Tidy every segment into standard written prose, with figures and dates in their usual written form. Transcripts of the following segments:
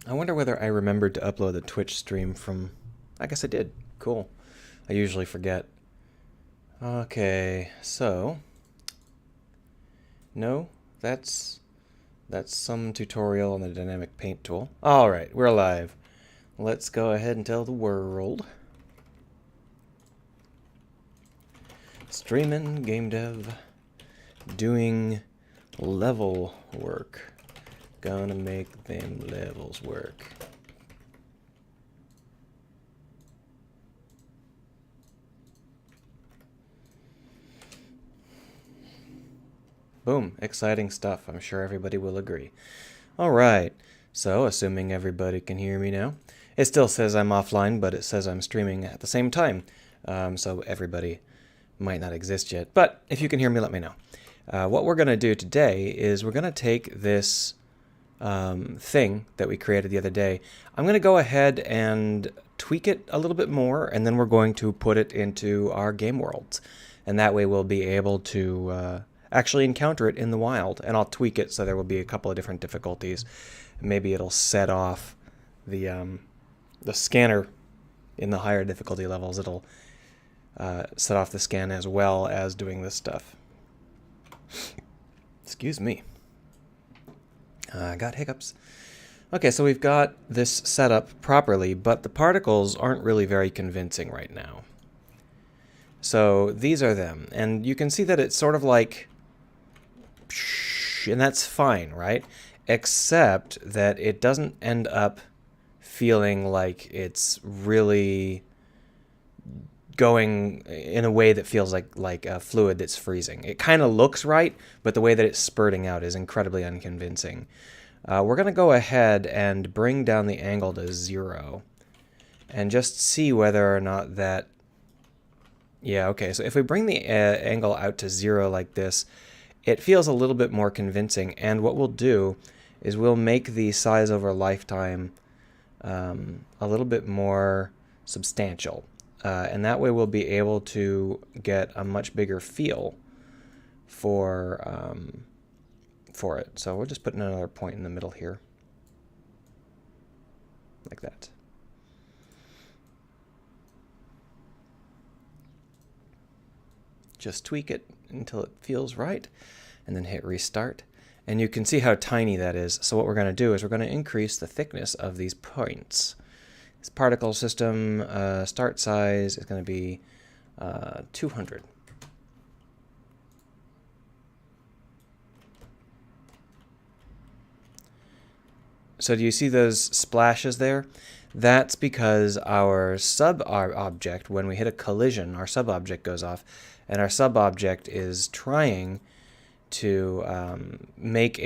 I wonder whether I remembered to upload the Twitch stream from... I guess I did. Cool. I usually forget. Okay, so... No, that's some tutorial on the dynamic paint tool. Alright, we're live. Let's go ahead and tell the world. Streaming game dev, doing level work. Gonna make them levels work. Boom, exciting stuff. I'm sure everybody will agree. Alright, so assuming everybody can hear me now. It still says I'm offline, but it says I'm streaming at the same time. So everybody might not exist yet. But if you can hear me, let me know. What we're going to do today is we're going to take this thing that we created the other day. I'm going to go ahead and tweak it a little bit more, and then we're going to put it into our game worlds. And that way we'll be able to actually encounter it in the wild. And I'll tweak it so there will be a couple of different difficulties. Maybe it'll set off the scanner in the higher difficulty levels. It'll set off the scan as well as doing this stuff. Excuse me. I got hiccups. Okay, so we've got this set up properly, but the particles aren't really very convincing right now. So these are them, and you can see that it's sort of like, and that's fine, right? Except that it doesn't end up feeling like it's really going in a way that feels like a fluid that's freezing. It kind of looks right, but the way that it's spurting out is incredibly unconvincing. We're going to go ahead and bring down the angle to 0 and just see whether or not that... Yeah, okay, so if we bring the angle out to 0 like this, it feels a little bit more convincing, and what we'll do is we'll make the size over lifetime a little bit more substantial. And that way we'll be able to get a much bigger feel for it. So we'll just put in another point in the middle here, like that. Just tweak it until it feels right, and then hit restart. And you can see how tiny that is. So what we're going to do is we're going to increase the thickness of these points. This particle system start size is going to be 200. So do you see those splashes there? That's because our sub-object, when we hit a collision, our sub-object goes off, and our sub-object is trying to make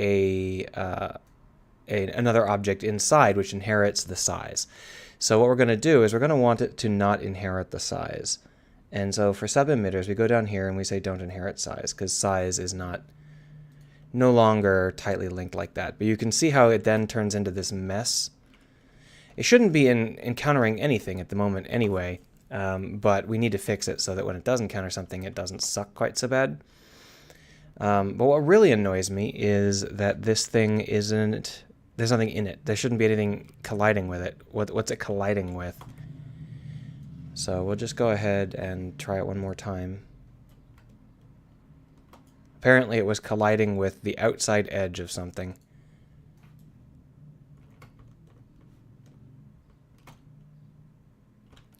another object inside, which inherits the size. So what we're going to do is we're going to want it to not inherit the size. And so for sub-emitters, we go down here and we say don't inherit size, because size is no longer tightly linked like that. But you can see how it then turns into this mess. It shouldn't be encountering anything at the moment anyway, but we need to fix it so that when it does encounter something, it doesn't suck quite so bad. But what really annoys me is that this thing isn't... There's nothing in it. There shouldn't be anything colliding with it. What's it colliding with? So we'll just go ahead and try it one more time. Apparently it was colliding with the outside edge of something.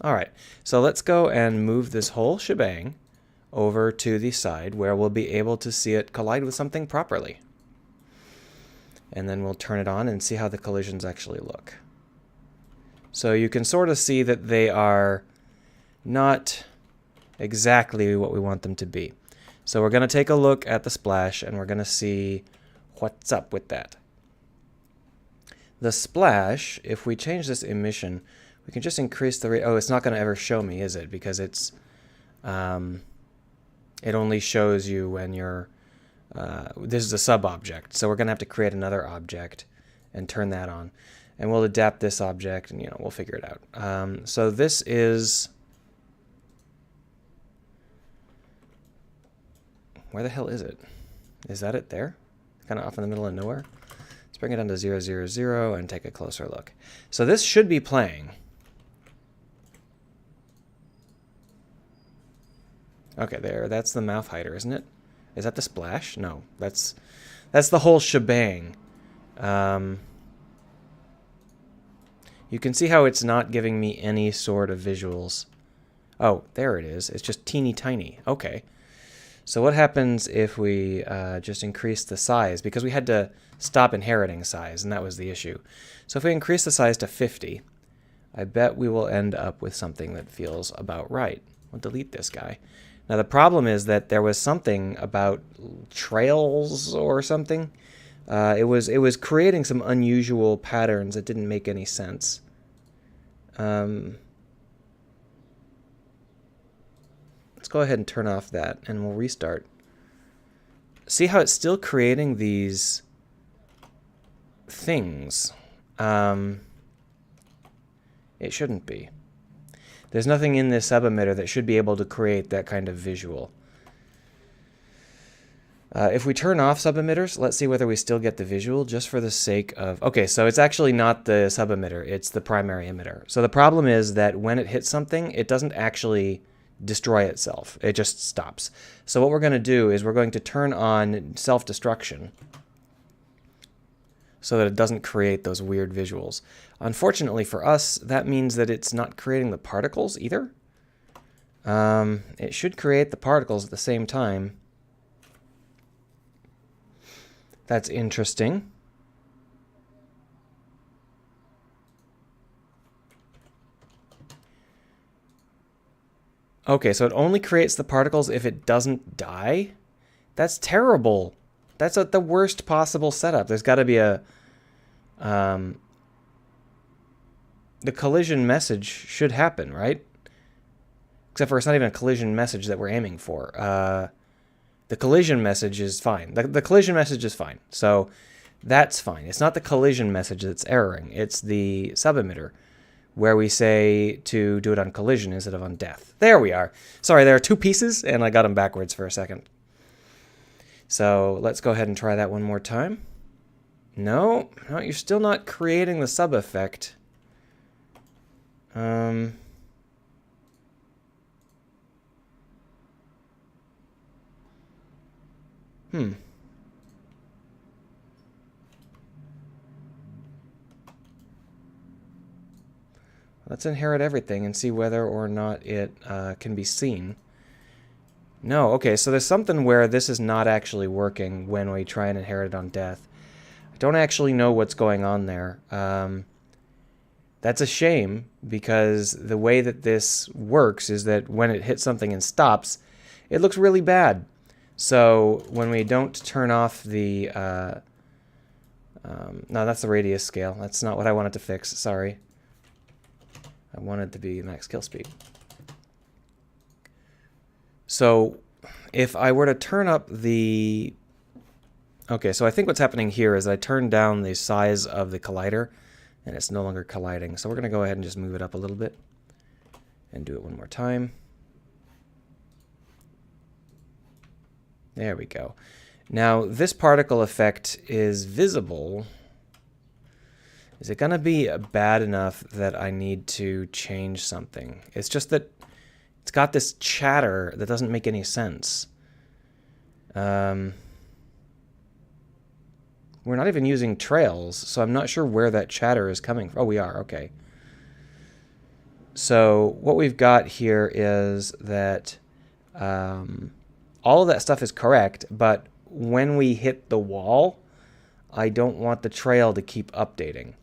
Alright, so let's go and move this whole shebang over to the side where we'll be able to see it collide with something properly. And then we'll turn it on and see how the collisions actually look. So you can sort of see that they are not exactly what we want them to be. So we're going to take a look at the splash and we're going to see what's up with that. The splash, if we change this emission, we can just increase the rate. Oh, it's not going to ever show me, is it? Because it's it only shows you when you're this is a sub-object, so we're going to have to create another object and turn that on. And we'll adapt this object, and we'll figure it out. So this is... Where the hell is it? Is that it there? Kind of off in the middle of nowhere? Let's bring it down to 0, 0, 0 and take a closer look. So this should be playing. Okay, there. That's the mouth hider, isn't it? Is that the splash? No, that's the whole shebang. You can see how it's not giving me any sort of visuals. Oh, there it is. It's just teeny tiny. Okay. So what happens if we just increase the size? Because we had to stop inheriting size, and that was the issue. So if we increase the size to 50, I bet we will end up with something that feels about right. We'll delete this guy. Now the problem is that there was something about trails or something. It was creating some unusual patterns that didn't make any sense. Let's go ahead and turn off that, and we'll restart. See how it's still creating these things. It shouldn't be. There's nothing in this sub-emitter that should be able to create that kind of visual. If we turn off sub-emitters, let's see whether we still get the visual, just for the sake of... Okay, so it's actually not the sub-emitter, it's the primary emitter. So the problem is that when it hits something, it doesn't actually destroy itself. It just stops. So what we're going to do is we're going to turn on self-destruction so that it doesn't create those weird visuals. Unfortunately for us, that means that it's not creating the particles either. It should create the particles at the same time. That's interesting. Okay, so it only creates the particles if it doesn't die? That's terrible. That's the worst possible setup. There's got to be a... the collision message should happen, right? Except for it's not even a collision message that we're aiming for. The collision message is fine. The collision message is fine. So that's fine. It's not the collision message that's erroring. It's the sub-emitter, where we say to do it on collision instead of on death. There we are. Sorry, there are two pieces, and I got them backwards for a second. So let's go ahead and try that one more time. No, you're still not creating the sub-effect. Let's inherit everything and see whether or not it can be seen. No, okay, so there's something where this is not actually working when we try and inherit it on death. I don't actually know what's going on there. That's a shame, because the way that this works is that when it hits something and stops, it looks really bad. So when we don't turn off the... no, that's the radius scale. That's not what I wanted to fix, sorry. I wanted to be max kill speed. So if I were to turn up the... Okay, so I think what's happening here is I turned down the size of the collider, and it's no longer colliding. So we're going to go ahead and just move it up a little bit and do it one more time. There we go. Now, this particle effect is visible. Is it going to be bad enough that I need to change something? It's just that it's got this chatter that doesn't make any sense. We're not even using trails, so I'm not sure where that chatter is coming from. Oh, we are, okay. So what we've got here is that all of that stuff is correct, but when we hit the wall, I don't want the trail to keep updating.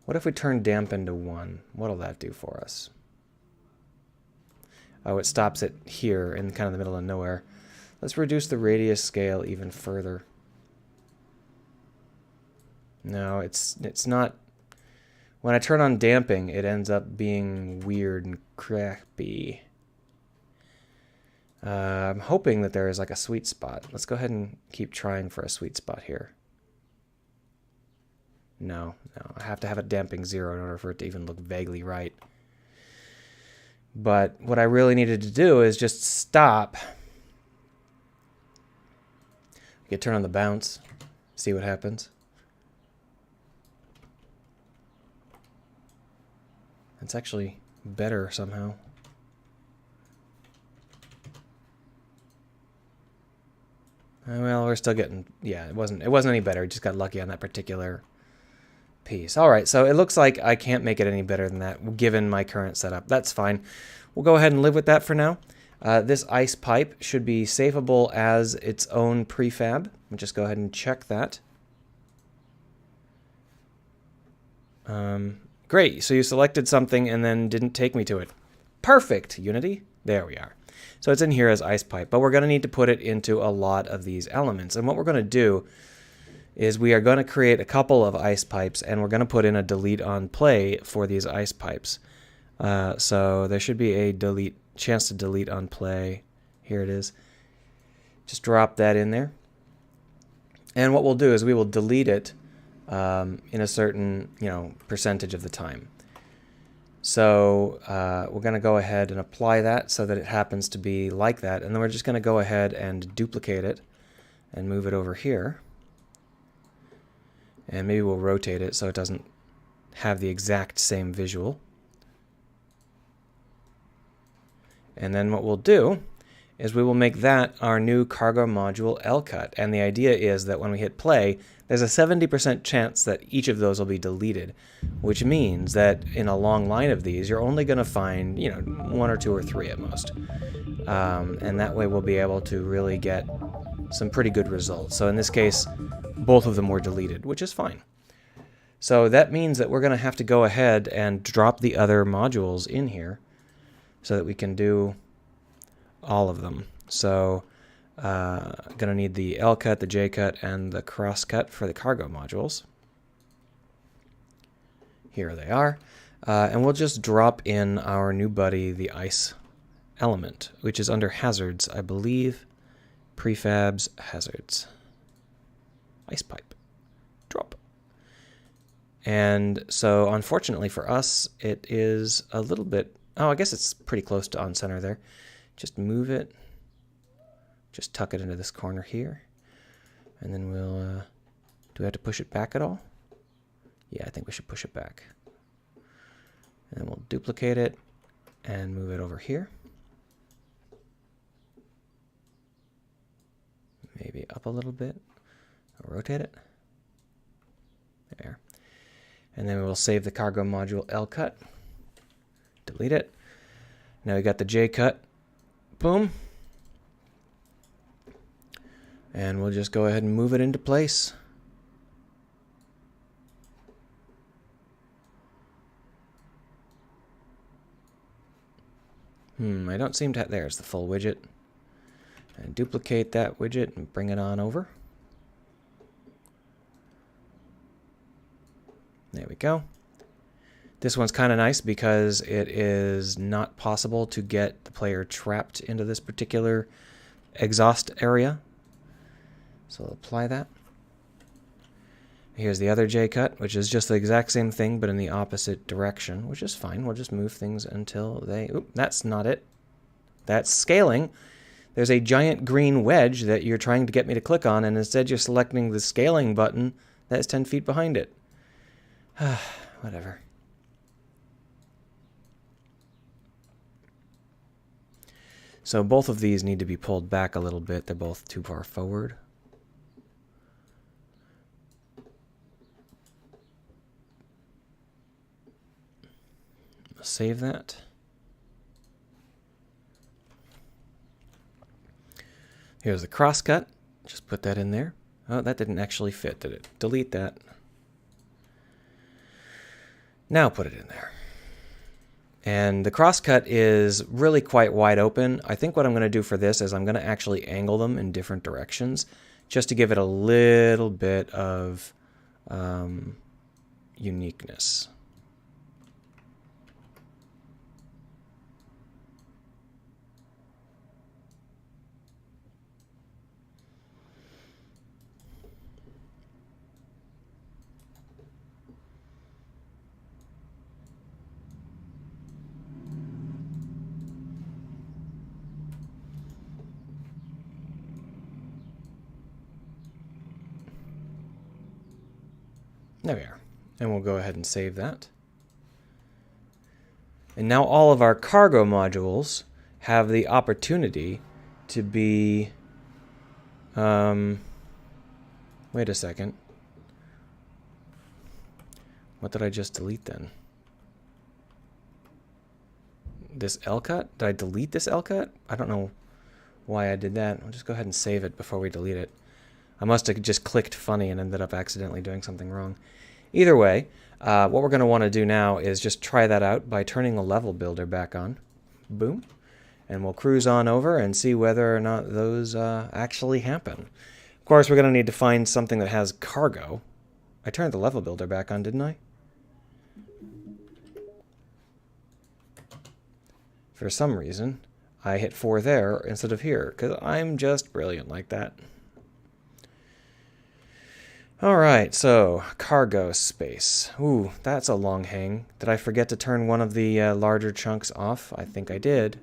What if we turn dampen to 1? What'll that do for us? Oh, it stops it here in kind of the middle of nowhere. Let's reduce the radius scale even further. No, it's not... When I turn on damping, it ends up being weird and crappy. I'm hoping that there is like a sweet spot. Let's go ahead and keep trying for a sweet spot here. No, I have to have it damping 0 in order for it to even look vaguely right. But what I really needed to do is just stop. You can turn on the bounce. See what happens. It's actually better somehow. Well, we're still getting, yeah, it wasn't any better. We just got lucky on that particular piece. All right, so it looks like I can't make it any better than that given my current setup. That's fine. We'll go ahead and live with that for now. This ice pipe should be safeable as its own prefab. We'll just go ahead and check that. Great, so you selected something and then didn't take me to it. Perfect, Unity. There we are. So it's in here as ice pipe, but we're going to need to put it into a lot of these elements. And what we're going to do is we are going to create a couple of ice pipes, and we're going to put in a delete on play for these ice pipes. So there should be a chance to delete on play. Here it is. Just drop that in there. And what we'll do is we will delete it in a certain, percentage of the time. So we're going to go ahead and apply that so that it happens to be like that. And then we're just going to go ahead and duplicate it and move it over here. And maybe we'll rotate it so it doesn't have the exact same visual. And then what we'll do is we will make that our new cargo module LCut. And the idea is that when we hit play, there's a 70% chance that each of those will be deleted, which means that in a long line of these, you're only going to find, one or two or three at most. And that way we'll be able to really get some pretty good results. So in this case, both of them were deleted, which is fine. So that means that we're going to have to go ahead and drop the other modules in here so that we can do all of them. So going to need the LCut, the JCut, and the CrossCut for the cargo modules. Here they are. And we'll just drop in our new buddy, the ice element, which is under hazards, I believe. Prefabs, hazards. Ice pipe. Drop. And so unfortunately for us, it is a little bit, I guess it's pretty close to on center there. Just move it. Just tuck it into this corner here. And then we'll, do we have to push it back at all? Yeah, I think we should push it back. And then we'll duplicate it and move it over here. Maybe up a little bit. Rotate it. There. And then we'll save the cargo module LCut. Delete it. Now we got the JCut. Boom. And we'll just go ahead and move it into place. I don't seem to have, there's the full widget. And duplicate that widget and bring it on over. There we go. This one's kind of nice because it is not possible to get the player trapped into this particular exhaust area. So I'll apply that. Here's the other JCut, which is just the exact same thing, but in the opposite direction, which is fine. We'll just move things until they... Oop, that's not it. That's scaling. There's a giant green wedge that you're trying to get me to click on, and instead you're selecting the scaling button that's 10 feet behind it. Whatever. So both of these need to be pulled back a little bit. They're both too far forward. Save that. Here's the CrossCut. Just put that in there. Oh, that didn't actually fit, did it? Delete that. Now put it in there. And the CrossCut is really quite wide open. I think what I'm going to do for this is I'm going to actually angle them in different directions just to give it a little bit of uniqueness. There we are. And we'll go ahead and save that. And now all of our cargo modules have the opportunity to be... wait a second. What did I just delete then? This LCUT? Did I delete this LCUT? I don't know why I did that. I'll just go ahead and save it before we delete it. I must have just clicked funny and ended up accidentally doing something wrong. Either way, what we're going to want to do now is just try that out by turning the level builder back on. Boom. And we'll cruise on over and see whether or not those actually happen. Of course, we're going to need to find something that has cargo. I turned the level builder back on, didn't I? For some reason, I hit 4 there instead of here, because I'm just brilliant like that. Alright, so, cargo space. Ooh, that's a long hang. Did I forget to turn one of the larger chunks off? I think I did.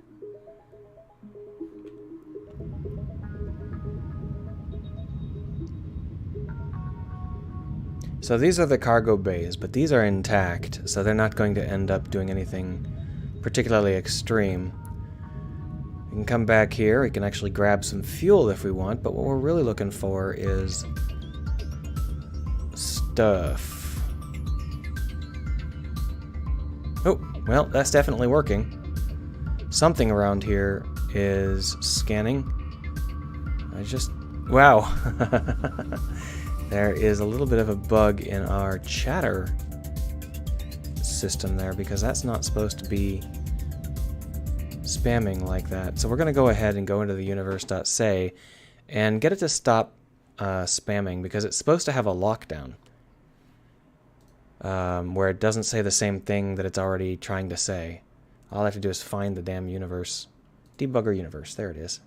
So these are the cargo bays, but these are intact, so they're not going to end up doing anything particularly extreme. We can come back here, we can actually grab some fuel if we want, but what we're really looking for is stuff. Oh, well, that's definitely working. Something around here is scanning. Wow. There is a little bit of a bug in our chatter system there, because that's not supposed to be spamming like that. So we're going to go ahead and go into the universe.say and get it to stop spamming, because it's supposed to have a lockdown where it doesn't say the same thing that it's already trying to say. All I have to do is find the damn universe. Debugger universe. There it is.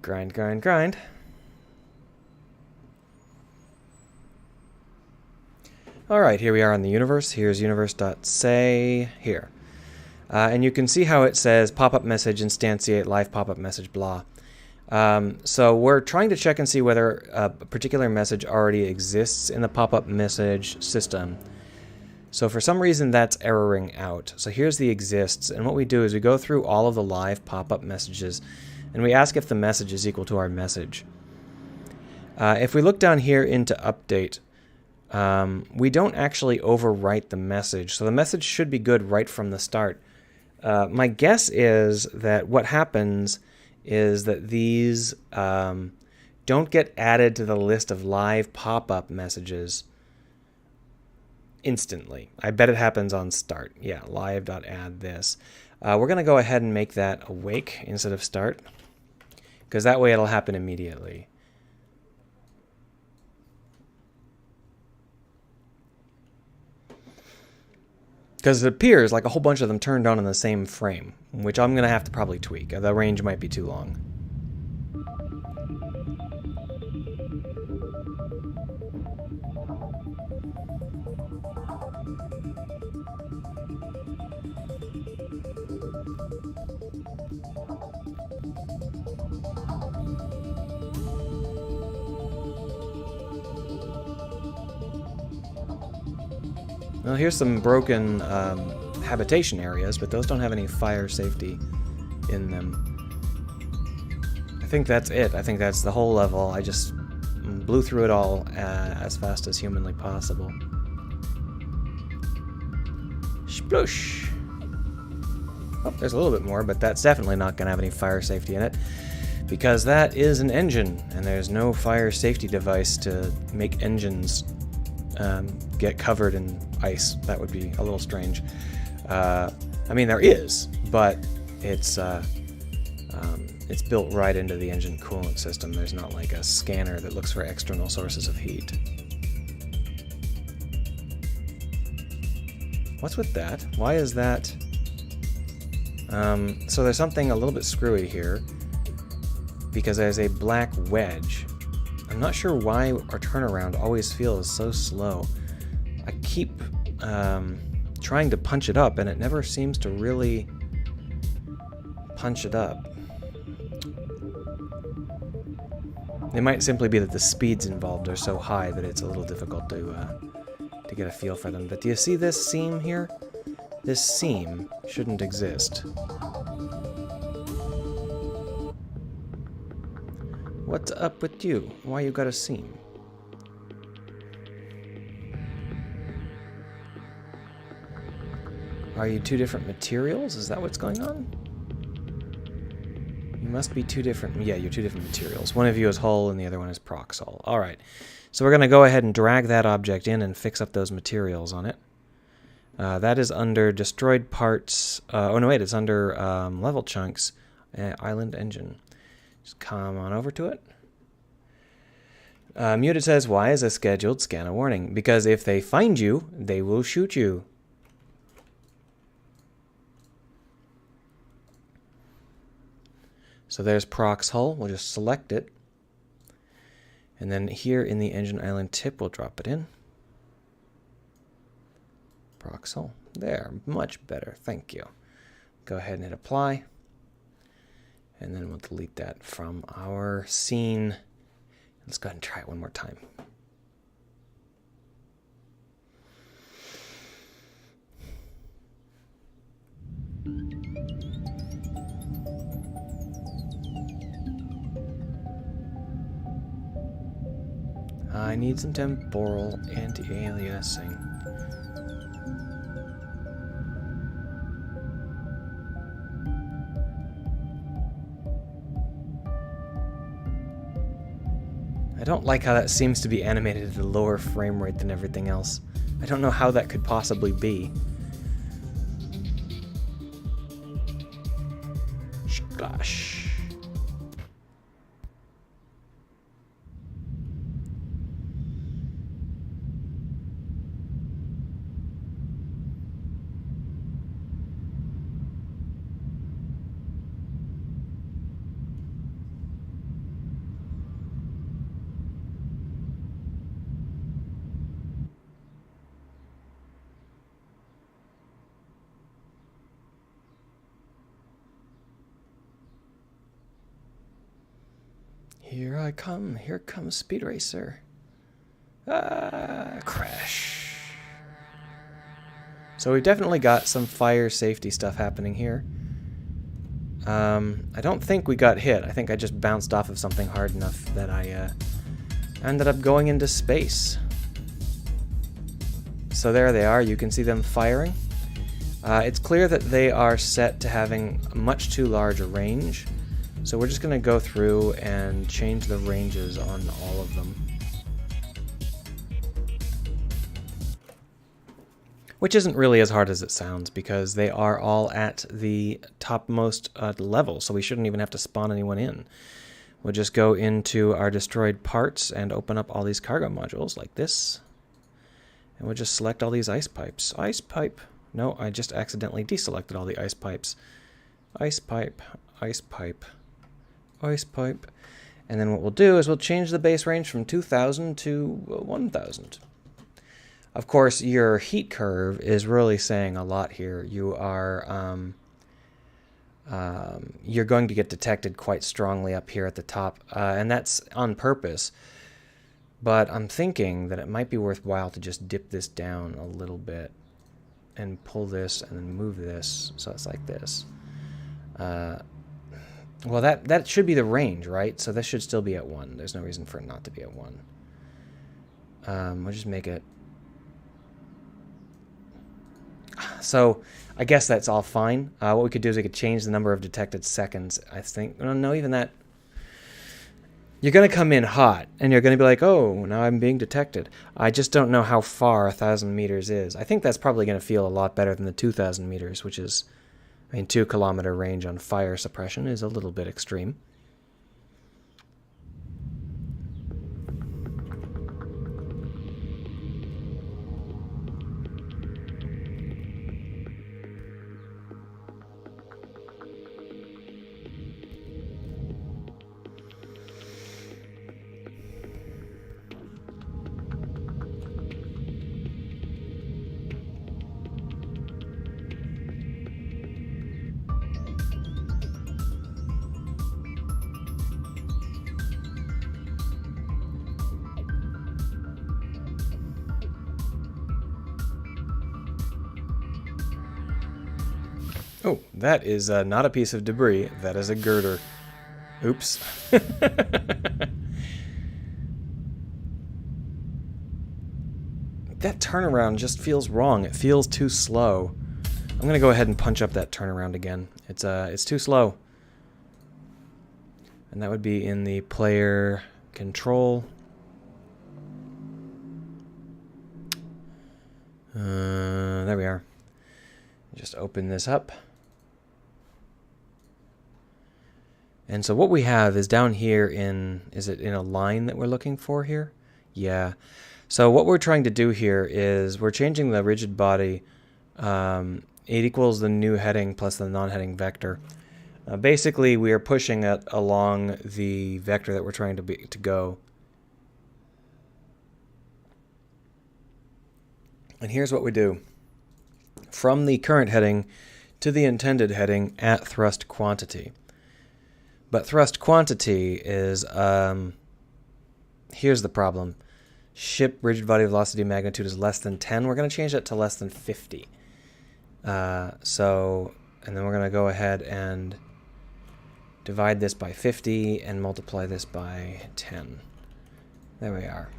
Grind, grind, grind. Alright, here we are on the universe. Here's universe.say here. And you can see how it says pop-up message, instantiate, live pop-up message, blah. So we're trying to check and see whether a particular message already exists in the pop-up message system. So for some reason that's erroring out. So here's the exists, and what we do is we go through all of the live pop-up messages and we ask if the message is equal to our message. If we look down here into update, we don't actually overwrite the message, so the message should be good right from the start. My guess is that what happens is that these don't get added to the list of live pop-up messages instantly. I bet it happens on start. Yeah, live.add this. We're going to go ahead and make that awake instead of start, because that way it'll happen immediately. Because it appears like a whole bunch of them turned on in the same frame, which I'm going to have to probably tweak. The range might be too long. Well, here's some broken habitation areas, but those don't have any fire safety in them. I think that's it. I think that's the whole level. I just blew through it all as fast as humanly possible. Sploosh! Oh, there's a little bit more, but that's definitely not going to have any fire safety in it, because that is an engine, and there's no fire safety device to make engines get covered in ice. That would be a little strange. I mean, there is, but it's built right into the engine coolant system. There's not like a scanner that looks for external sources of heat. What's with that? Why is that? So there's something a little bit screwy here, because there's a black wedge. I'm not sure why our turnaround always feels so slow. I keep trying to punch it up, and it never seems to really punch it up. It might simply be that the speeds involved are so high that it's a little difficult to get a feel for them. But do you see this seam here? This seam shouldn't exist. What's up with you? Why you got a seam? Are you two different materials? Is that what's going on? You must be two different... Yeah, you're two different materials. One of you is hull and the other one is prox hull. Alright. So we're going to go ahead and drag that object in and fix up those materials on it. That is under destroyed parts... oh, no, wait. It's under level chunks. Island engine. Just come on over to it. Muted says, why is a scheduled scan a warning? Because if they find you, they will shoot you. So there's prox hull. We'll just select it. And then here in the engine island tip, we'll drop it in. Prox hull. There. Much better. Thank you. Go ahead and hit apply. And then we'll delete that from our scene. Let's go ahead and try it one more time. I need some temporal anti-aliasing. I don't like how that seems to be animated at a lower frame rate than everything else. I don't know how that could possibly be. Gosh. Here comes Speed Racer. Crash. So we've definitely got some fire safety stuff happening here. I don't think we got hit. I think I just bounced off of something hard enough that I ended up going into space. So there they are. You can see them firing. It's clear that they are set to having much too large a range. So we're just going to go through and change the ranges on all of them. Which isn't really as hard as it sounds, because they are all at the topmost level, so we shouldn't even have to spawn anyone in. We'll just go into our destroyed parts and open up all these cargo modules like this. And we'll just select all these ice pipes. Ice pipe. No, I just accidentally deselected all the ice pipes. Ice pipe, ice pipe. Ice pipe. And then what we'll do is we'll change the base range from 2,000 to 1,000. Of course, your heat curve is really saying a lot here. You are you're going to get detected quite strongly up here at the top, and that's on purpose. But I'm thinking that it might be worthwhile to just dip this down a little bit and pull this and then move this so it's like this. Well, that should be the range, right? So this should still be at 1. There's no reason for it not to be at 1. We'll just make it... So I guess that's all fine. What we could do is we could change the number of detected seconds, I think. No, even that... You're going to come in hot, and you're going to be like, oh, now I'm being detected. I just don't know how far 1,000 meters is. I think that's probably going to feel a lot better than the 2,000 meters, which is... I mean, 2-kilometer range on fire suppression is a little bit extreme. Oh, that is not a piece of debris. That is a girder. Oops. That turnaround just feels wrong. It feels too slow. I'm going to go ahead and punch up that turnaround again. It's too slow. And that would be in the player control. There we are. Just open this up. And so what we have is down here is it in a line that we're looking for here? Yeah. So what we're trying to do here is we're changing the rigid body. It equals the new heading plus the non-heading vector. Basically, we are pushing it along the vector that we're trying to go. And here's what we do. From the current heading to the intended heading at thrust quantity. But thrust quantity is, here's the problem. Ship rigid body velocity magnitude is less than 10. We're going to change that to less than 50. And then we're going to go ahead and divide this by 50 and multiply this by 10. There we are.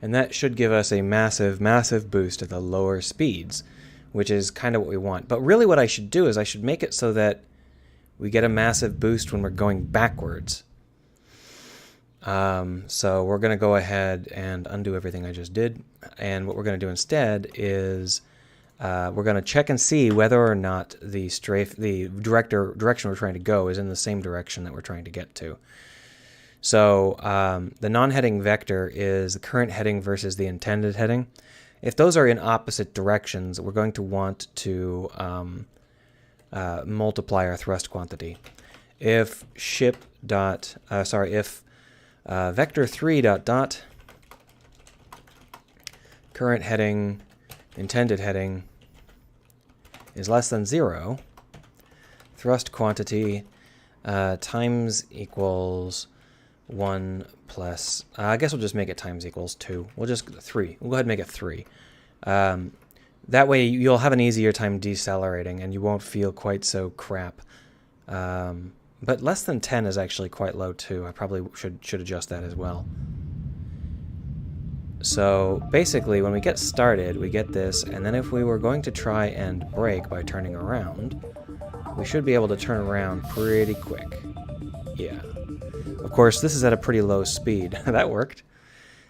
And that should give us a massive, massive boost at the lower speeds, which is kind of what we want. But really what I should do is I should make it so that we get a massive boost when we're going backwards. So we're going to go ahead and undo everything I just did. And what we're going to do instead is we're going to check and see whether or not the direction we're trying to go is in the same direction that we're trying to get to. So the non-heading vector is the current heading versus the intended heading. If those are in opposite directions, we're going to want to multiply our thrust quantity. If vector3 ... current heading, intended heading is less than 0, thrust quantity times equals 1 plus, I guess we'll just make it times equals 2. We'll just 3. We'll go ahead and make it 3. That way you'll have an easier time decelerating and you won't feel quite so crap. But less than 10 is actually quite low too. I probably should adjust that as well. So basically when we get started, we get this, and then if we were going to try and brake by turning around, we should be able to turn around pretty quick. Yeah. Of course, this is at a pretty low speed. That worked.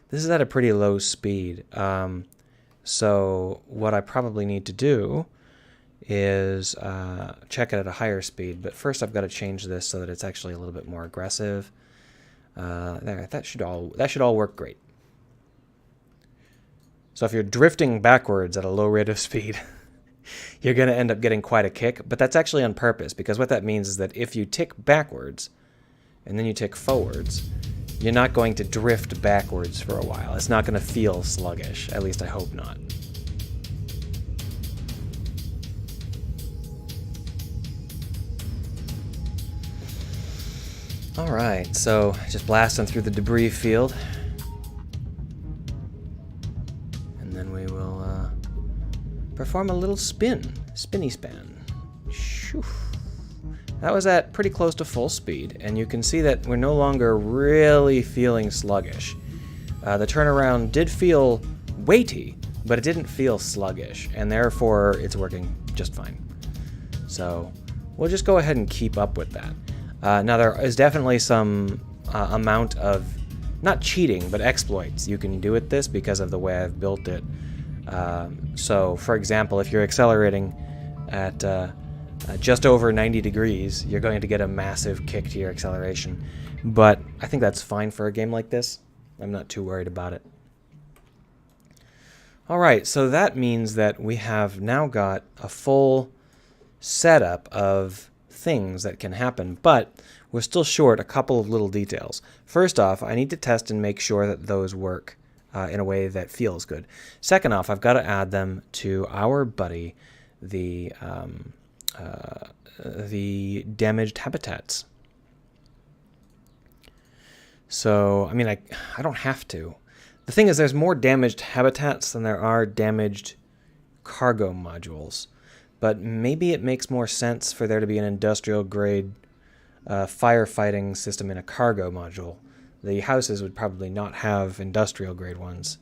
This is at a pretty low speed. So what I probably need to do is check it at a higher speed. But first I've got to change this so that it's actually a little bit more aggressive. There, that should all work great. So if you're drifting backwards at a low rate of speed, you're going to end up getting quite a kick. But that's actually on purpose, because what that means is that if you tick backwards and then you tick forwards, you're not going to drift backwards for a while. It's not going to feel sluggish. At least I hope not. All right, so just blasting through the debris field. And then we will perform a little spinny span. Shoo. That was at pretty close to full speed, and you can see that we're no longer really feeling sluggish. The turnaround did feel weighty, but it didn't feel sluggish, and therefore it's working just fine. So we'll just go ahead and keep up with that. Now there is definitely some amount of, not cheating, but exploits you can do with this because of the way I've built it. So for example, if you're accelerating at just over 90 degrees, you're going to get a massive kick to your acceleration. But I think that's fine for a game like this. I'm not too worried about it. Alright, so that means that we have now got a full setup of things that can happen, but we're still short a couple of little details. First off, I need to test and make sure that those work in a way that feels good. Second off, I've got to add them to our buddy, the damaged habitats. So, I mean, I don't have to. The thing is, there's more damaged habitats than there are damaged cargo modules. But maybe it makes more sense for there to be an industrial grade firefighting system in a cargo module. The houses would probably not have industrial grade ones.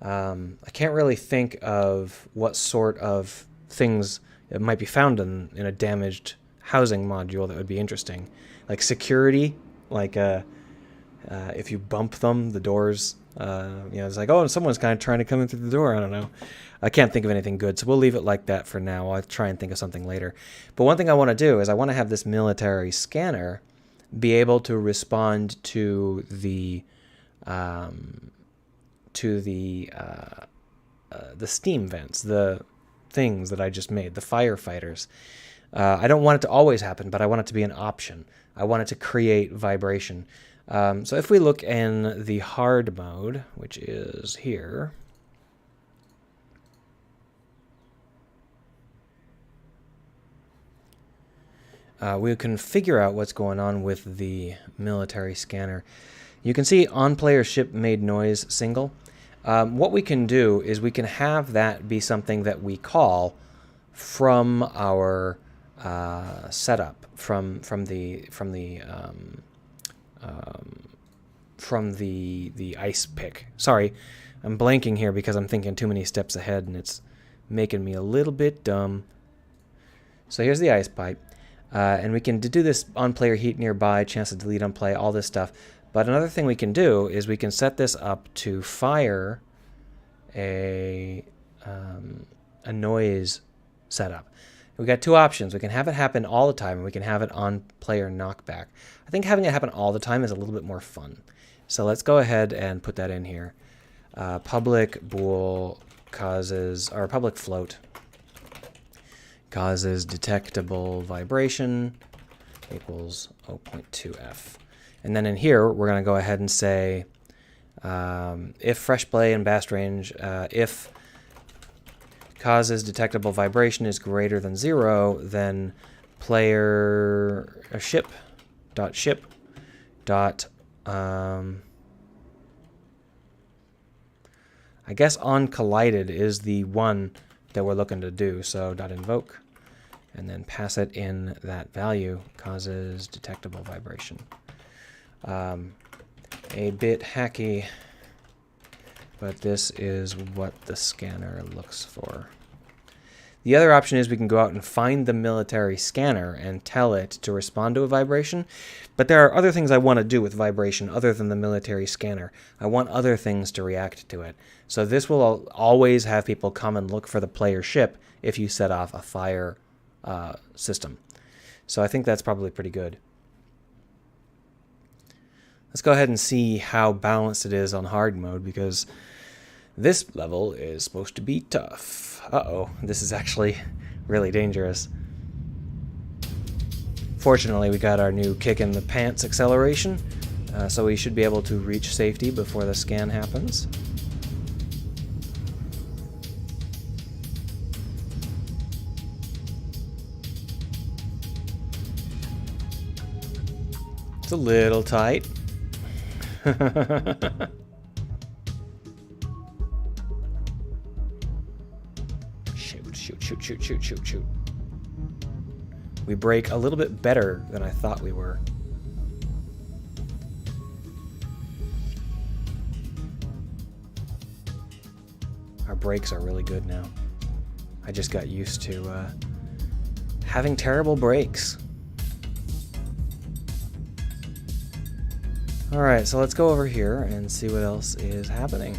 I can't really think of what sort of things it might be found in a damaged housing module that would be interesting. Like security, like if you bump them, the doors, it's like, oh, someone's kind of trying to come in through the door. I don't know. I can't think of anything good, so we'll leave it like that for now. I'll try and think of something later. But one thing I want to do is I want to have this military scanner be able to respond to the steam vents, the things that I just made, the firefighters. I don't want it to always happen, but I want it to be an option. I want it to create vibration. So if we look in the hard mode, which is here, we can figure out what's going on with the military scanner. You can see on player ship made noise single. What we can do is we can have that be something that we call from our setup, from the ice pick. Sorry, I'm blanking here because I'm thinking too many steps ahead and it's making me a little bit dumb. So here's the ice pipe. And we can do this on player heat nearby, chance to delete on play, all this stuff. But another thing we can do is we can set this up to fire a noise setup. We've got two options. We can have it happen all the time, and we can have it on player knockback. I think having it happen all the time is a little bit more fun. So let's go ahead and put that in here. Public bool causes, or public float causes detectable vibration equals 0.2f. And then in here, we're going to go ahead and say if fresh play and bast range, if causes detectable vibration is greater than 0, then player ship dot I guess on collided is the one that we're looking to do. So dot invoke, and then pass it in that value, causes detectable vibration. A bit hacky, but this is what the scanner looks for. The other option is we can go out and find the military scanner and tell it to respond to a vibration. But there are other things I want to do with vibration other than the military scanner. I want other things to react to it. So this will always have people come and look for the player ship if you set off a fire system. So I think that's probably pretty good. Let's go ahead and see how balanced it is on hard mode, because this level is supposed to be tough. Uh-oh, this is actually really dangerous. Fortunately, we got our new kick in the pants acceleration, so we should be able to reach safety before the scan happens. It's a little tight. Shoot. We brake a little bit better than I thought we were. Our brakes are really good now. I just got used to having terrible brakes. Alright, so let's go over here and see what else is happening.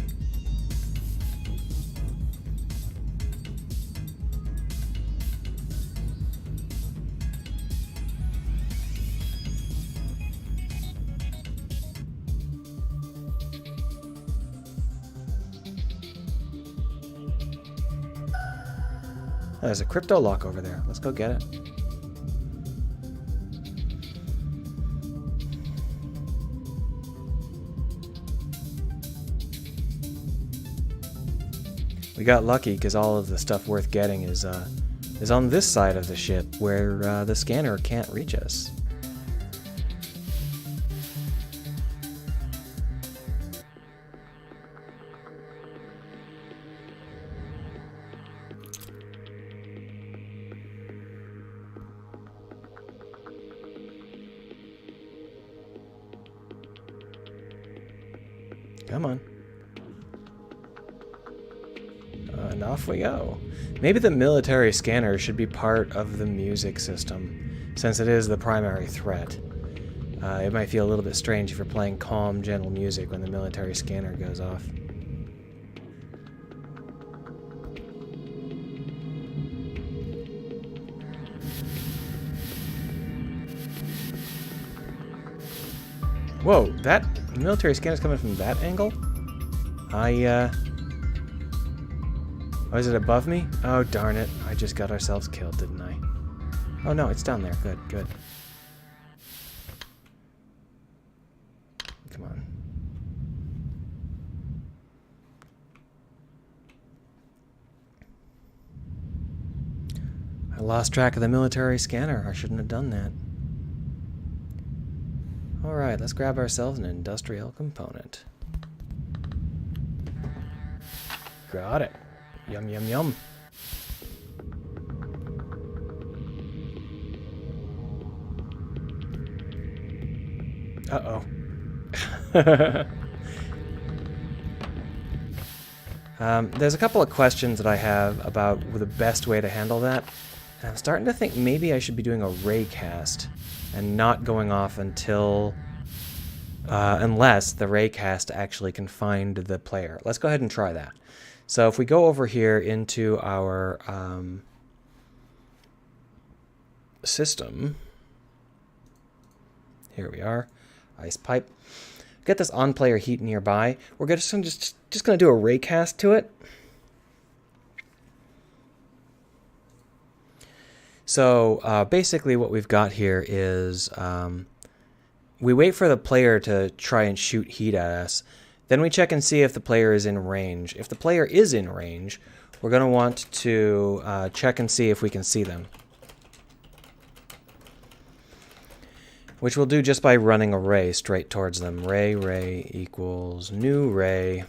There's a crypto lock over there. Let's go get it. We got lucky because all of the stuff worth getting is on this side of the ship where the scanner can't reach us. Come on. And off we go. Maybe the military scanner should be part of the music system, since it is the primary threat. It might feel a little bit strange if you're playing calm, gentle music when the military scanner goes off. Whoa, that military scanner's coming from that angle? Oh, is it above me? Oh, darn it. I just got ourselves killed, didn't I? Oh, no, it's down there. Good, good. Come on. I lost track of the military scanner. I shouldn't have done that. Alright, let's grab ourselves an industrial component. Got it. Yum, yum, yum. Uh-oh. There's a couple of questions that I have about the best way to handle that. And I'm starting to think maybe I should be doing a raycast and not going off until... unless the raycast actually can find the player. Let's go ahead and try that. So if we go over here into our system, here we are, ice pipe. Get this on-player heat nearby. We're just going to do a raycast to it. So basically what we've got here is we wait for the player to try and shoot heat at us. Then we check and see if the player is in range. If the player is in range, we're going to want to check and see if we can see them. Which we'll do just by running a ray straight towards them. Ray equals new ray.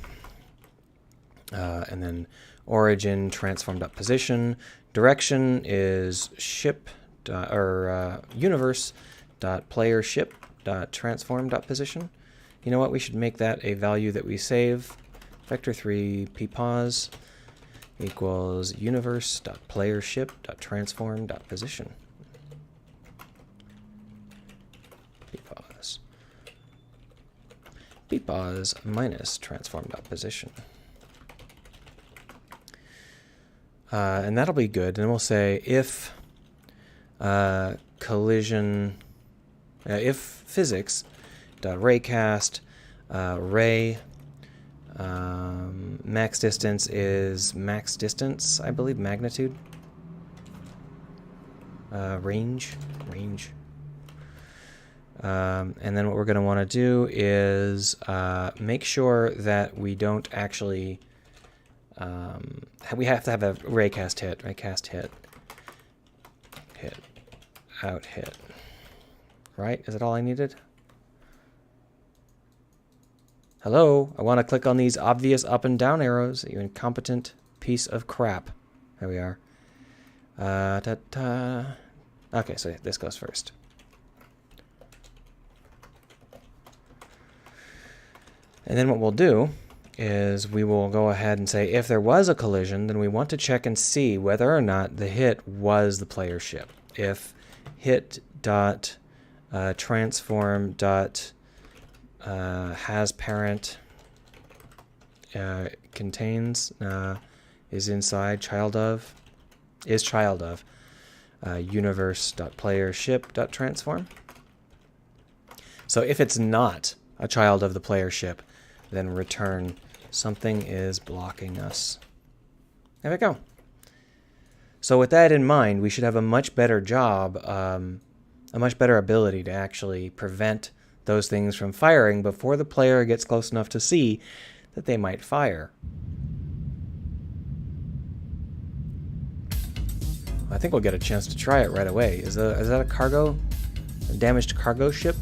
And then origin transform.position. Direction is ship universe.playership.transform.position. You know what? We should make that a value that we save. Vector3 ppos equals universe.playership.transform.position. Ppos minus transform.position. And that'll be good. And we'll say if collision, if physics dot raycast ray max distance is max distance, I believe, magnitude, range. And then what we're going to want to do is make sure that we don't actually we have to have a raycast hit, hit out hit, right? Is that all I needed? Hello, I want to click on these obvious up and down arrows, you incompetent piece of crap. There we are. Okay, so this goes first. And then what we'll do is we will go ahead and say if there was a collision, then we want to check and see whether or not the hit was the player ship. If hit dot transform dot has parent contains is inside child of universe.playership.transform. So if it's not a child of the player ship, then return something is blocking us. There we go. So with that in mind, we should have a much better job, a much better ability to actually prevent those things from firing before the player gets close enough to see that they might fire. I think we'll get a chance to try it right away. Is that a damaged cargo ship?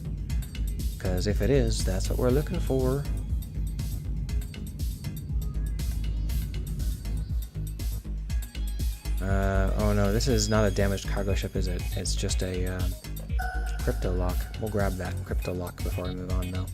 Because if it is, that's what we're looking for. Oh no, this is not a damaged cargo ship, is it? It's just a crypto lock. We'll grab that crypto lock before we move on, though.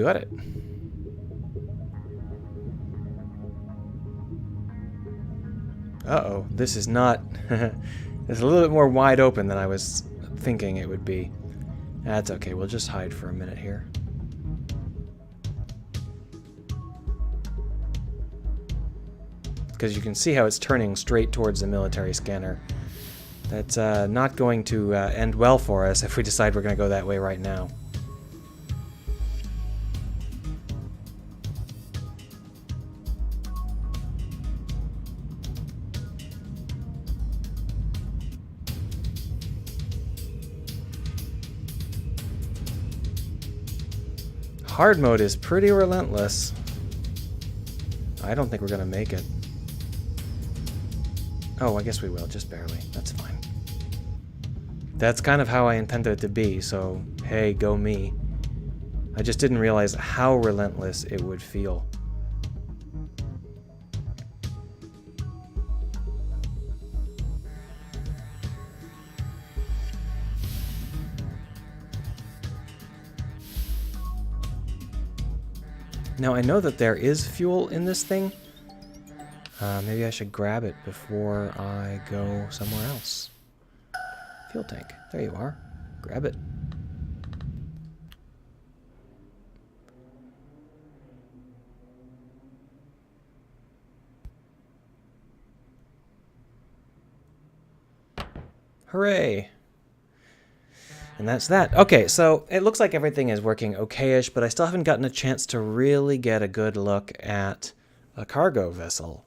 got it. Uh-oh, this is not... It's a little bit more wide open than I was thinking it would be. That's okay, we'll just hide for a minute here. Because you can see how it's turning straight towards the military scanner. That's not going to end well for us if we decide we're going to go that way right now. Hard mode is pretty relentless. I don't think we're going to make it. Oh, I guess we will, just barely. That's fine. That's kind of how I intended it to be, so hey, go me. I just didn't realize how relentless it would feel. Now, I know that there is fuel in this thing. Maybe I should grab it before I go somewhere else. Fuel tank. There you are. Grab it. Hooray! And that's that. Okay, so it looks like everything is working okay-ish, but I still haven't gotten a chance to really get a good look at a cargo vessel.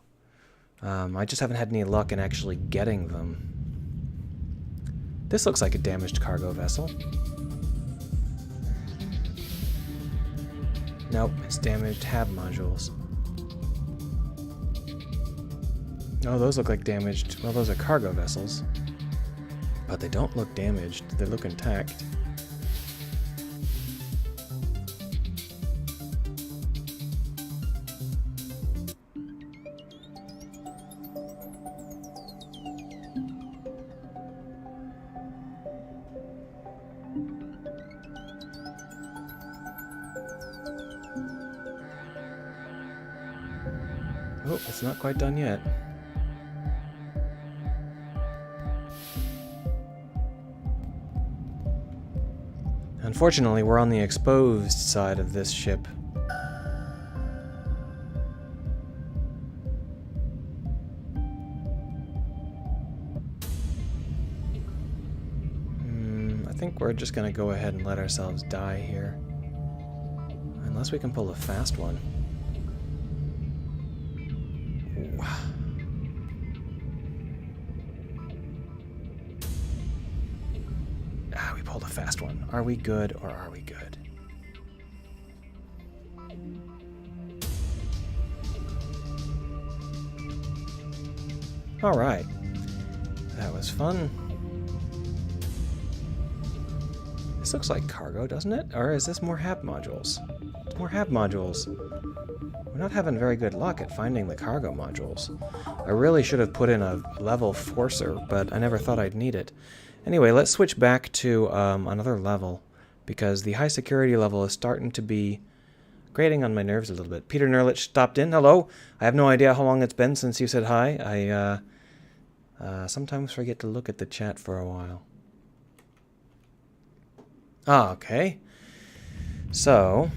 I just haven't had any luck in actually getting them. This looks like a damaged cargo vessel. Nope, it's damaged HAB modules. Oh, those look like damaged. Well, those are cargo vessels. But they don't look damaged. They look intact. Oh, it's not quite done yet. Unfortunately, we're on the exposed side of this ship. I think we're just gonna go ahead and let ourselves die here. Unless we can pull a fast one. We pulled a fast one. Are we good or are we good? Alright. That was fun. This looks like cargo, doesn't it? Or is this more HAB modules? It's more HAB modules. We're not having very good luck at finding the cargo modules. I really should have put in a level forcer, but I never thought I'd need it. Anyway, let's switch back to another level, because the high security level is starting to be grating on my nerves a little bit. Peter Nerlich stopped in. Hello. I have no idea how long it's been since you said hi. I sometimes forget to look at the chat for a while. Ah, okay. So,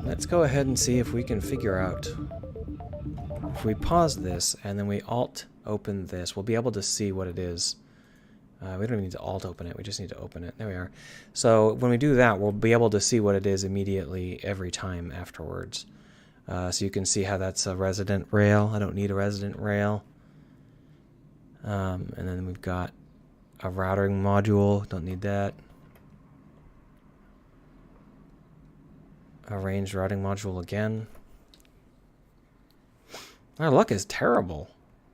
let's go ahead and see if we can figure out. If we pause this and then we Alt open this, we'll be able to see what it is. We don't even need to Alt open it, we just need to open it. There we are. So when we do that, we'll be able to see what it is immediately every time afterwards. So you can see how that's a resident rail. I don't need a resident rail. And then we've got a routing module, don't need that. A ranged routing module again. Our luck is terrible.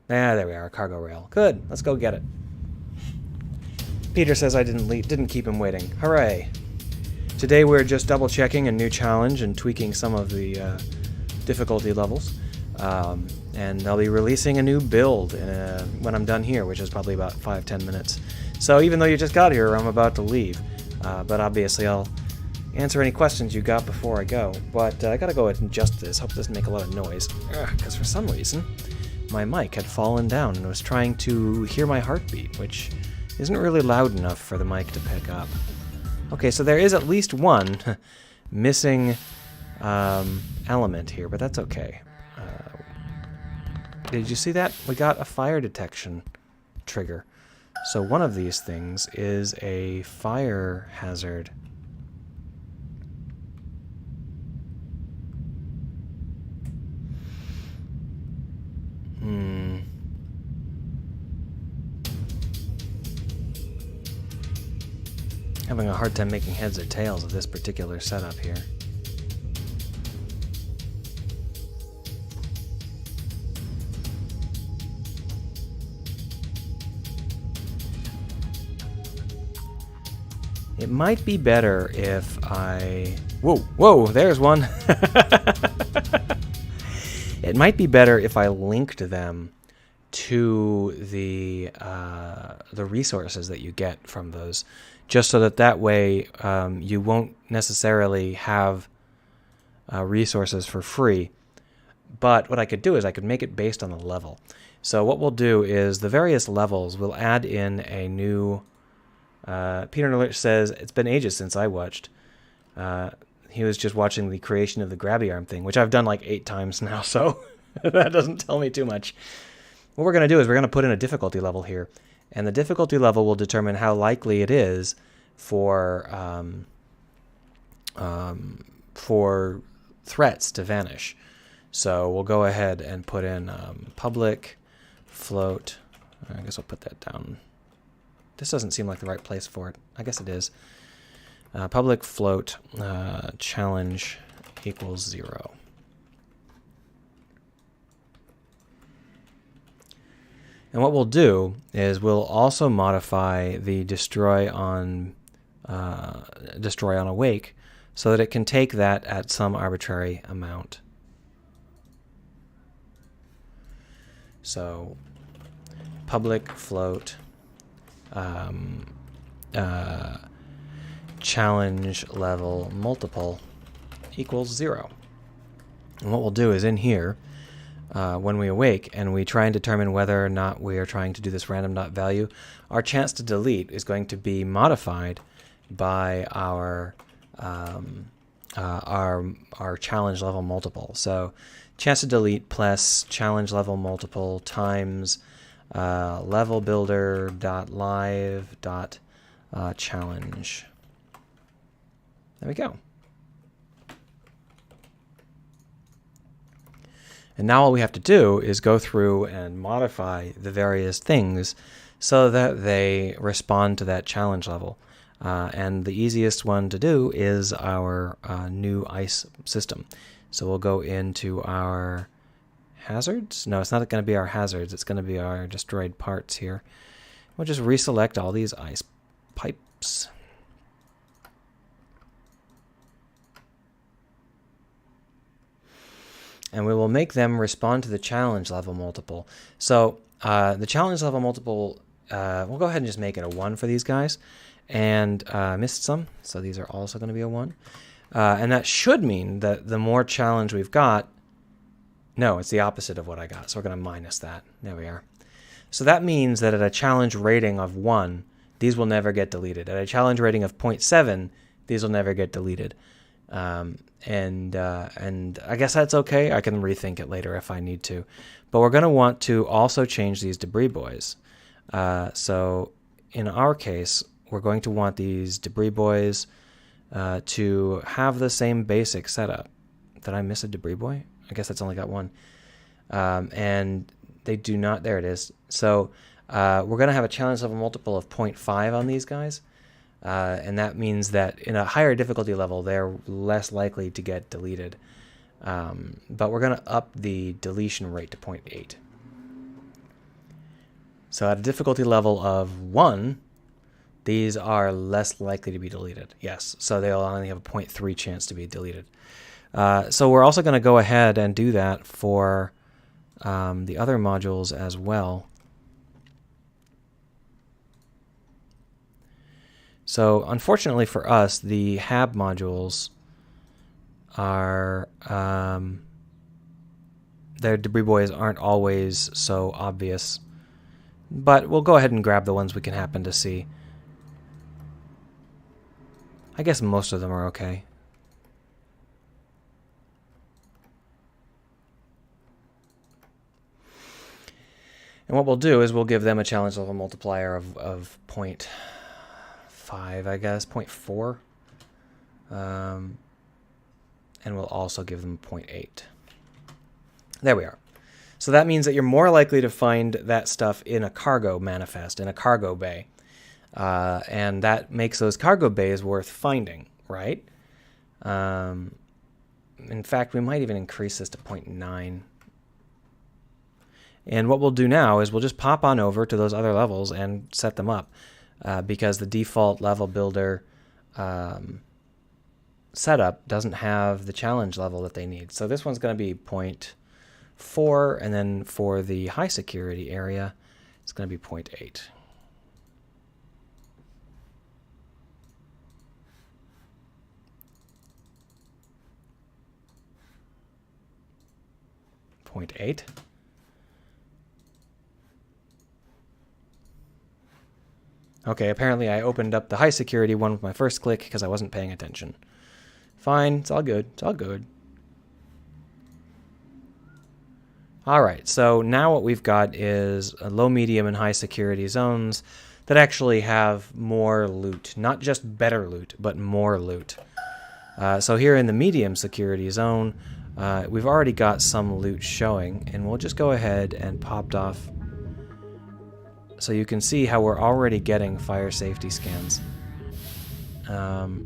Ah, there we are, cargo rail. Good, let's go get it. Peter says I didn't keep him waiting. Hooray. Today we're just double checking a new challenge and tweaking some of the difficulty levels. And I'll be releasing a new build when I'm done here, which is probably about 5-10 minutes. So even though you just got here, I'm about to leave. But obviously I'll answer any questions you got before I go. But I gotta go ahead and adjust this. Hope it doesn't make a lot of noise. Because for some reason, my mic had fallen down and was trying to hear my heartbeat, which isn't really loud enough for the mic to pick up. Okay, so there is at least one missing element here, but that's okay. Did you see that? We got a fire detection trigger. So one of these things is a fire hazard. Having a hard time making heads or tails of this particular setup here. It might be better if I... Whoa, there's one! It might be better if I linked them to the resources that you get from those, just so that way you won't necessarily have resources for free. But what I could do is I could make it based on the level. So what we'll do is the various levels, we'll add in a new... Peter Alert says, it's been ages since I watched. He was just watching the creation of the grabby arm thing, which I've done like 8 times now, so that doesn't tell me too much. What we're going to do is we're going to put in a difficulty level here, and the difficulty level will determine how likely it is for threats to vanish. So we'll go ahead and put in public float. I guess I'll put that down. This doesn't seem like the right place for it. I guess it is. Public float challenge equals 0. And what we'll do is we'll also modify the destroy on awake so that it can take that at some arbitrary amount. So public float challenge level multiple equals 0. And what we'll do is in here, when we awake and we try and determine whether or not we are trying to do this random.value, our chance to delete is going to be modified by our challenge level multiple. So chance to delete plus challenge level multiple times level builder dot live dot challenge. There we go. And now all we have to do is go through and modify the various things so that they respond to that challenge level. And the easiest one to do is our new ice system. So we'll go into our hazards. No, it's not going to be our hazards. It's going to be our destroyed parts here. We'll just reselect all these ice pipes. And we will make them respond to the challenge level multiple. So the challenge level multiple, we'll go ahead and just make it a 1 for these guys. And missed some, so these are also going to be a 1. And that should mean that the more challenge we've got, no, it's the opposite of what I got. So we're going to minus that. There we are. So that means that at a challenge rating of 1, these will never get deleted. At a challenge rating of 0.7, these will never get deleted. And I guess that's okay. I can rethink it later if I need to. But we're going to want to also change these debris boys. So in our case, we're going to want these debris boys to have the same basic setup. Did I miss a debris boy? I guess that's only got 1. And they do not. There it is. So we're going to have a challenge level multiple of 0.5 on these guys. And that means that in a higher difficulty level, they're less likely to get deleted. But we're going to up the deletion rate to 0.8. So at a difficulty level of 1, these are less likely to be deleted. Yes, so they'll only have a 0.3 chance to be deleted. So we're also going to go ahead and do that for the other modules as well. So unfortunately for us, the HAB modules are their debris buoys aren't always so obvious, but we'll go ahead and grab the ones we can happen to see. I guess most of them are okay. And what we'll do is we'll give them a challenge level multiplier of 0.5, I guess, 0.4. And we'll also give them 0.8. There we are. So that means that you're more likely to find that stuff in a cargo manifest, in a cargo bay. And that makes those cargo bays worth finding, right? In fact, we might even increase this to 0.9. And what we'll do now is we'll just pop on over to those other levels and set them up, because the default level builder setup doesn't have the challenge level that they need. So this one's going to be 0.4, and then for the high security area, it's going to be 0.8. Okay, apparently I opened up the high security one with my first click because I wasn't paying attention. Fine, it's all good. It's all good. All right, so now what we've got is a low, medium, and high security zones that actually have more loot. Not just better loot, but more loot. So here in the medium security zone, we've already got some loot showing, and we'll just go ahead and pop off so you can see how we're already getting fire safety scans,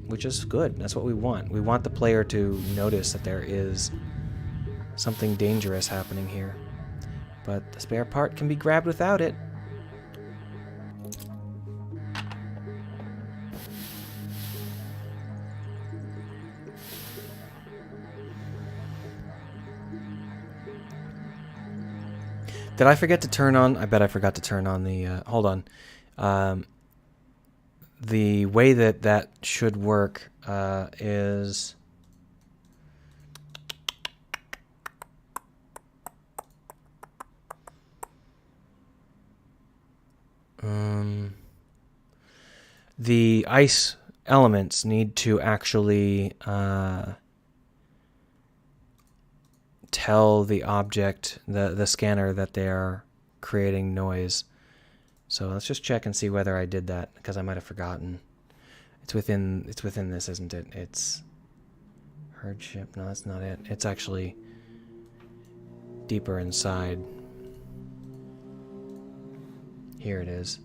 which is good. That's what we want. We want the player to notice that there is something dangerous happening here. But the spare part can be grabbed without it. Did I forget to turn on? I bet I forgot to turn on the... hold on. The way that that should work is... the ice elements need to actually tell the object, the scanner, that they are creating noise. So let's just check and see whether I did that, because I might have forgotten. It's within this, isn't it? It's hardship. No, that's not it. It's actually deeper inside. Here it is.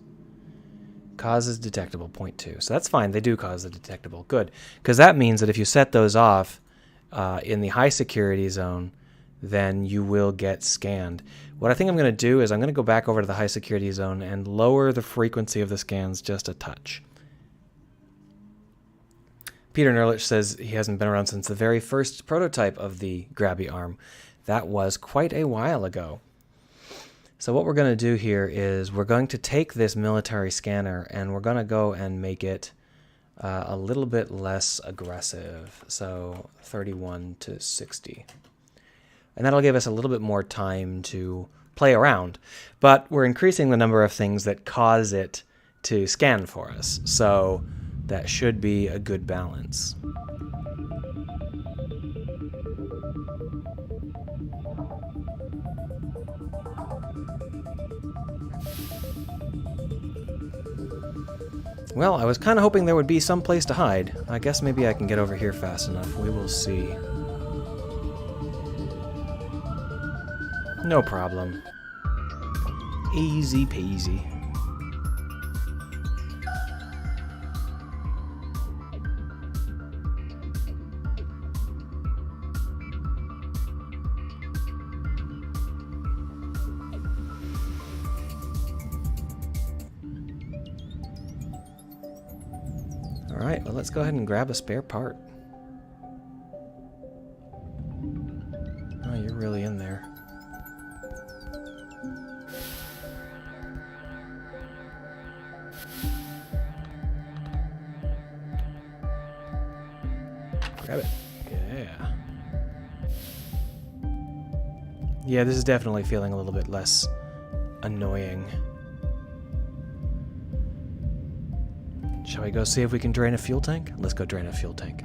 Causes detectable, 0.2. So that's fine. They do cause the detectable. Good. Because that means that if you set those off in the high security zone, then you will get scanned. What I think I'm going to do is I'm going to go back over to the high security zone and lower the frequency of the scans just a touch. Peter Nerlich says he hasn't been around since the very first prototype of the grabby arm. That was quite a while ago. So what we're going to do here is we're going to take this military scanner and we're going to go and make it a little bit less aggressive. So 31 to 60. And that'll give us a little bit more time to play around. But we're increasing the number of things that cause it to scan for us. So that should be a good balance. Well, I was kind of hoping there would be some place to hide. I guess maybe I can get over here fast enough. We will see. No problem. Easy peasy. Alright, well, let's go ahead and grab a spare part. Oh, you're really in there. Grab it. Yeah. Yeah, this is definitely feeling a little bit less annoying. Shall we go see if we can drain a fuel tank? Let's go drain a fuel tank.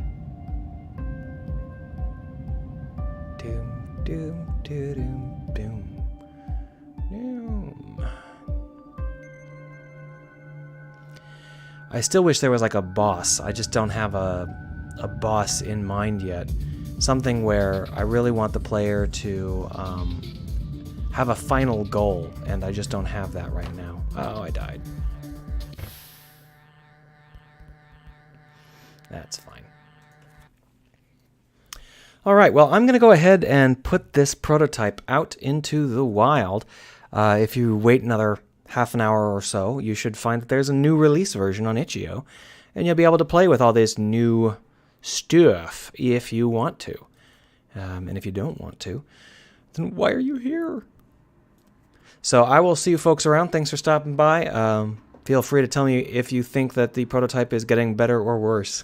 Doom, doom, doom, doom, doom. I still wish there was like a boss. I just don't have a boss in mind yet. Something where I really want the player to have a final goal, and I just don't have that right now. Oh, I died. That's fine. All right, well, I'm going to go ahead and put this prototype out into the wild. If you wait another half an hour or so, you should find that there's a new release version on itch.io, and you'll be able to play with all this new stuff if you want to. And if you don't want to, then why are you here? So I will see you folks around. Thanks for stopping by. Feel free to tell me if you think that the prototype is getting better or worse.